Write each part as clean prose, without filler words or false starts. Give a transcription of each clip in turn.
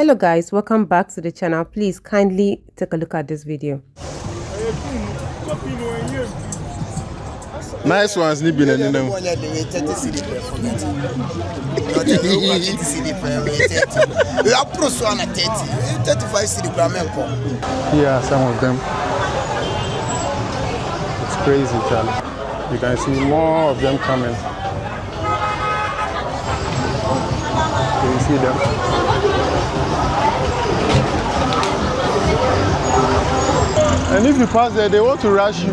Hello guys, welcome back to the channel. Please kindly take a look at this video. Nice ones, ni been any now. Yeah, some of them. It's crazy, Charlie. You can see more of them coming. Can you see them? And if you pass there, they want to rush you.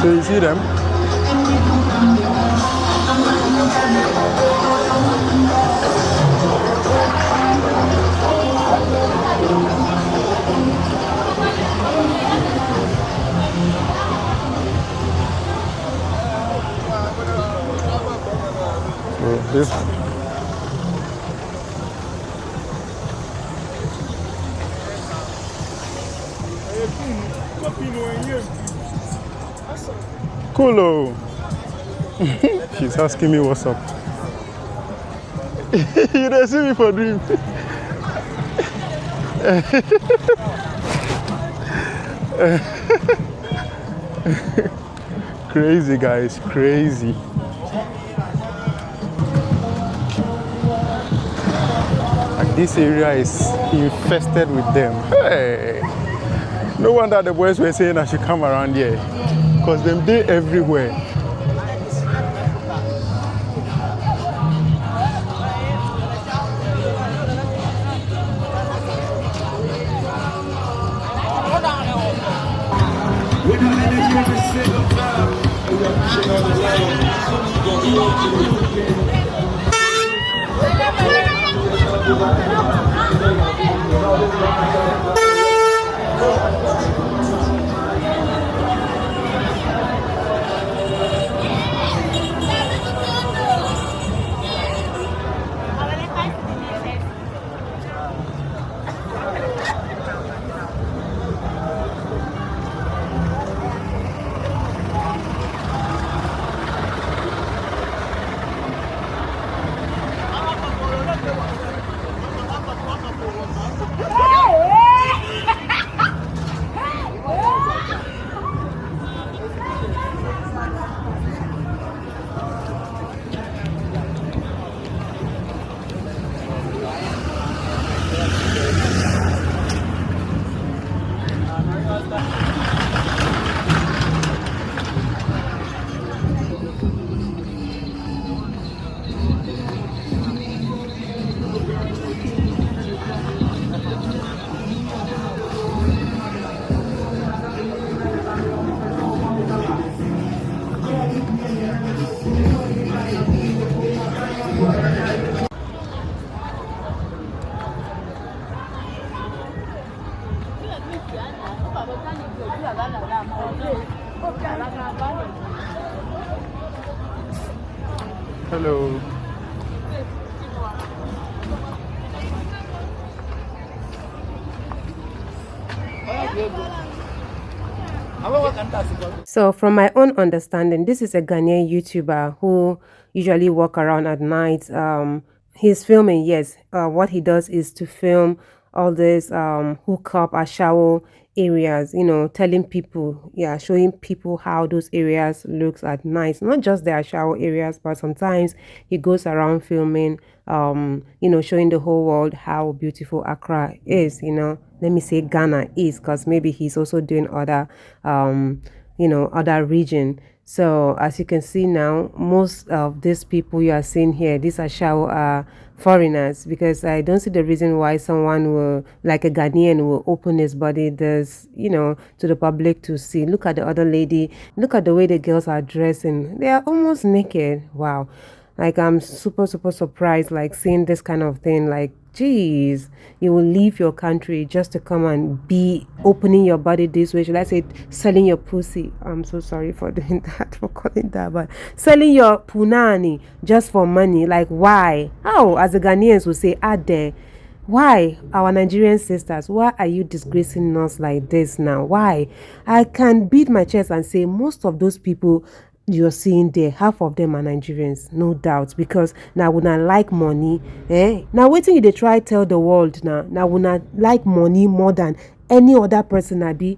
So you see them? So this. Coolo. She's asking me what's up. You don't see me for dream. Crazy guys, crazy. Like this area is infested with them. Hey. No wonder the boys were saying I should come around here. Because them they everywhere. Hello. So from my own understanding, this is a Ghanaian YouTuber who usually walk around at night. He's filming, yes. What he does is to film all this hookup ASHAWO areas, you know, telling people, yeah, showing people how those areas looks at night. Not just the ASHAWO areas, but sometimes he goes around filming, you know, showing the whole world how beautiful Accra is, you know. Let me say Ghana is, because maybe he's also doing other you know, other region. So as you can see now, most of these people you are seeing here, these ASHAWO are foreigners, because I don't see the reason why someone will, like a Ghanaian, will open his body this, you know, to the public to see. Look at the other lady, look at the way the girls are dressing, they are almost naked. Wow. Like, I'm super surprised, like, seeing this kind of thing. Like, geez, you will leave your country just to come and be opening your body this way. Should I say selling your pussy? I'm so sorry for doing that, for calling that, but selling your punani just for money. Like, why? How? As the Ghanaians will say, are there? Why, our Nigerian sisters, why are you disgracing us like this now? Why? I can beat my chest and say most of those people you're seeing there, half of them are Nigerians, no doubt, because now we not like money. Now waiting you they try tell the world now we not like money more than any other person. I be,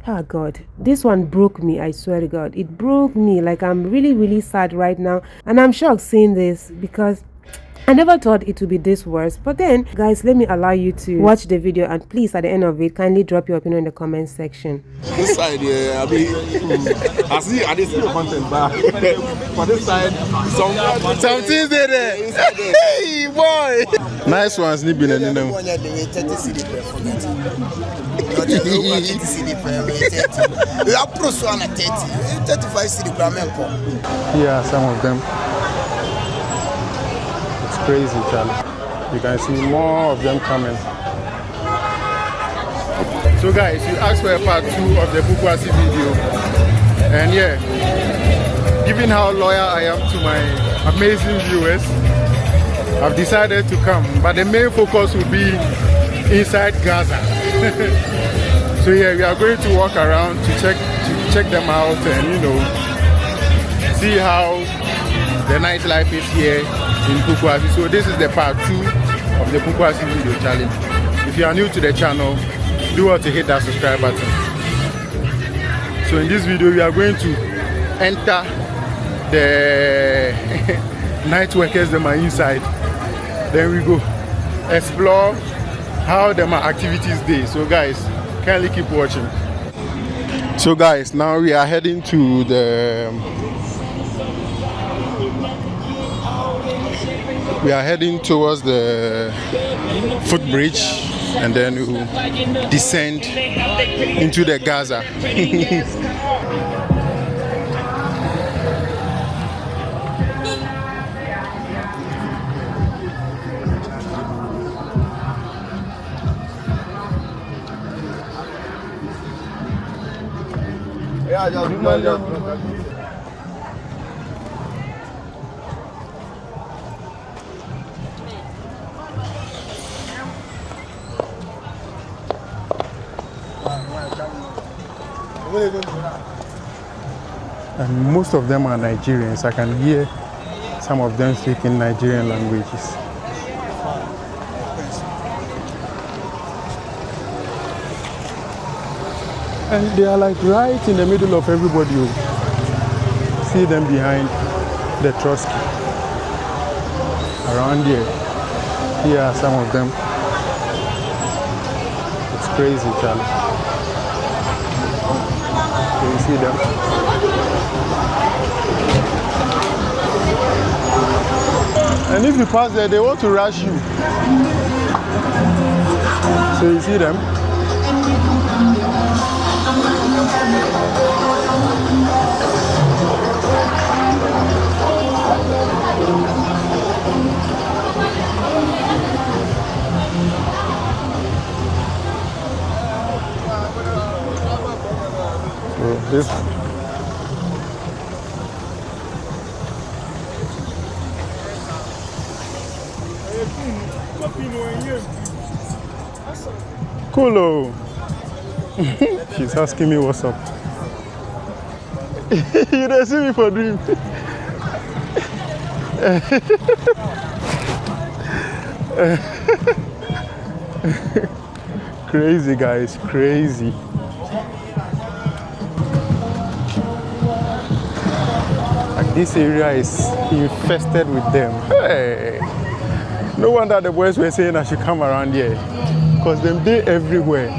oh God, this one broke me. I swear to God, it broke me. Like, I'm really, really sad right now, and I'm shocked seeing this because I never thought it would be this worse. But then, guys, let me allow you to watch the video, and please, at the end of it, kindly drop your opinion in the comment section. This side, yeah, I mean, I see your content back. For this side, something's there. Hey, boy! Nice ones, ni been in them. Yeah, some of them. It's crazy, Charlie. You can see more of them coming. So guys, you asked for a part 2 of the Buasi video. And yeah, given how loyal I am to my amazing viewers, I've decided to come. But the main focus will be inside Gaza. So yeah, we are going to walk around to check them out and, you know, see how the nightlife is here in Buasi. So this is the part 2 of the Buasi video challenge. If you are new to the channel, do want to hit that subscribe button. So in this video, we are going to enter the night workers that are inside. Then we go explore how them are activities day. So guys, kindly keep watching. So guys, now we are heading to the towards the footbridge, and then we will descend into the Gaza. And most of them are Nigerians. I can hear some of them speaking Nigerian languages. And they are like right in the middle of everybody. You see them behind the Trotsky. Around here. Here are some of them. It's crazy, Charlie. Can you see them? And if you pass there, they want to rush you. So you see them? So this. Coolo. She's asking me what's up. You don't see me for dream. Crazy guys, crazy. Like this area is infested with them. Hey. No wonder the boys were saying I should come around here, because them they everywhere.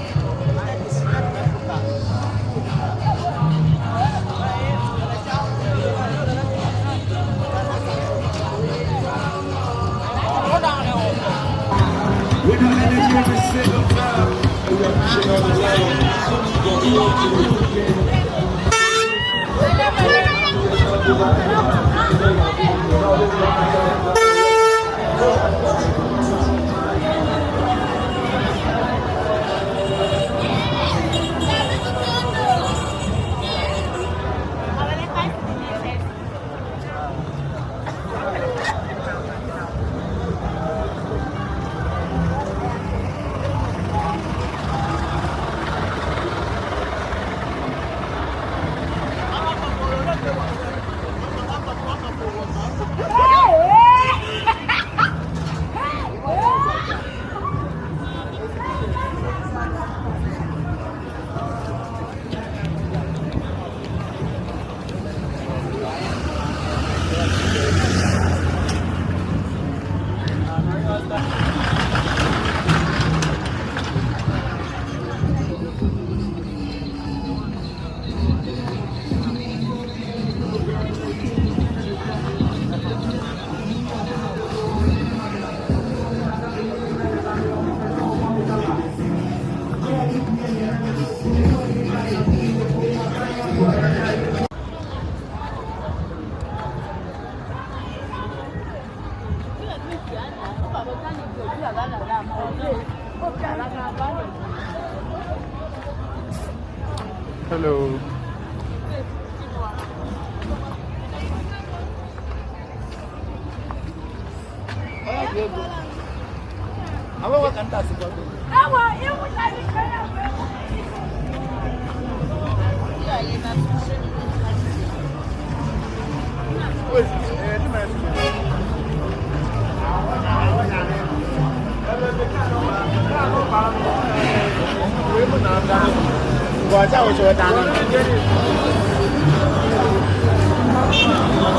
Hello.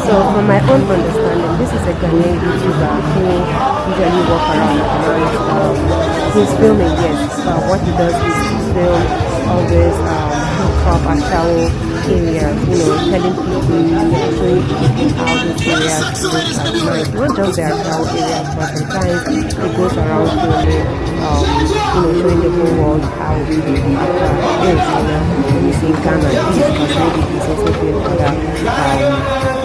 So from my own understanding, this is a Ghanaian YouTuber who usually walk around at night. He's filming, yes, but what he does is to film all these hilltop ASHAWO areas, you know, telling people, showing people how these areas look at night. Not just the ASHAWO areas, but sometimes he goes around filming, showing the whole world how Accra is, when you see Ghana, because maybe he's also doing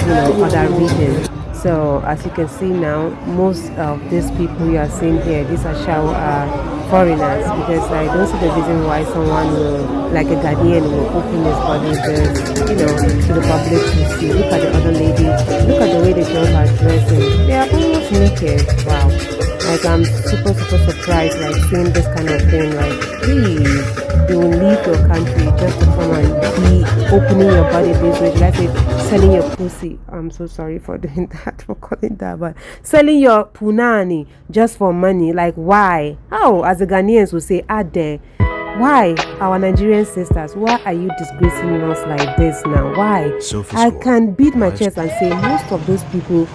other regions. So as you can see now, most of these people you are seeing here, these ASHAWO are foreigners, because I don't see the reason why someone will, like a Ghanaian, will open his body just, to the public to see. Look at the other lady. Look at the way the girls are dressing. They are almost naked. Wow. Like, I'm super surprised, like, seeing this kind of thing. Like, please, you will leave your country just to come and be opening your body this way. Let's say selling your pussy. I'm so sorry for doing that, for calling that, but selling your punani just for money. Like, why? How? As the Ghanaians will say, there. Why, our Nigerian sisters, why are you disgracing us like this now? Why? I can beat my chest and say most of those people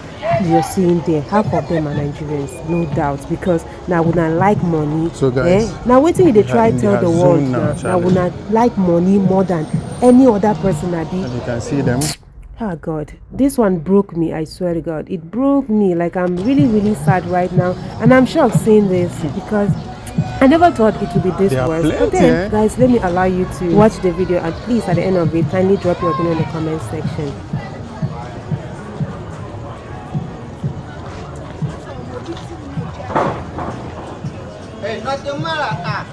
you're seeing there, half of them are Nigerians, no doubt, because now we not like money. So guys, now waiting they try to tell the world now we not like money more than any other person. And you can see them. Oh God, this one broke me, I swear to God. It broke me. Like, I'm really sad right now, and I'm shocked seeing this because I never thought it would be this worse. But then, guys, let me allow you to watch the video, and please, at the end of it, kindly drop your opinion in the comment section. Hey, not the matter.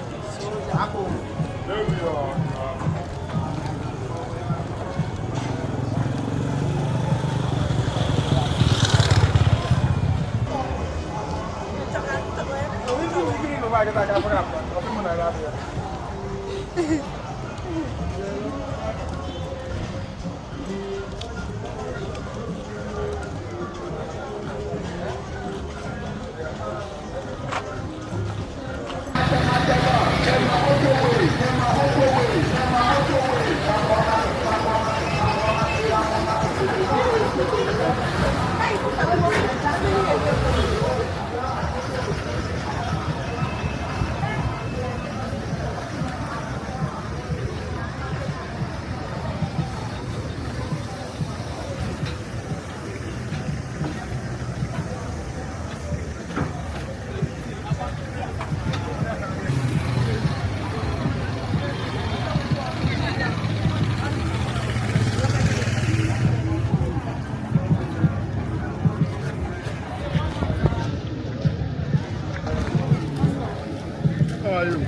How are you?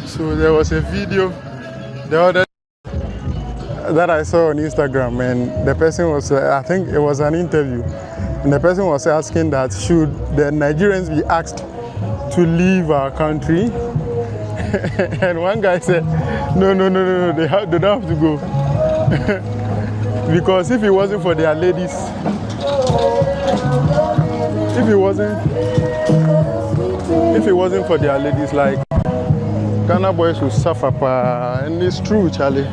So there was a video the other that I saw on Instagram, and the person was, I think it was an interview, and the person was asking that should the Nigerians be asked to leave our country? And one guy said, no, they don't have to go. Because if it wasn't for their ladies, if it wasn't for their ladies, like Ghana boys will suffer, and it's true, Charlie.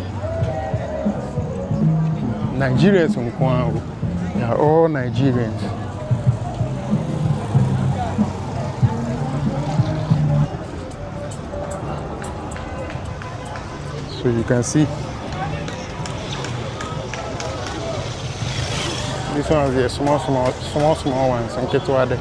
Nigerians, they are all Nigerians. So you can see this one is the small ones and Ketwade.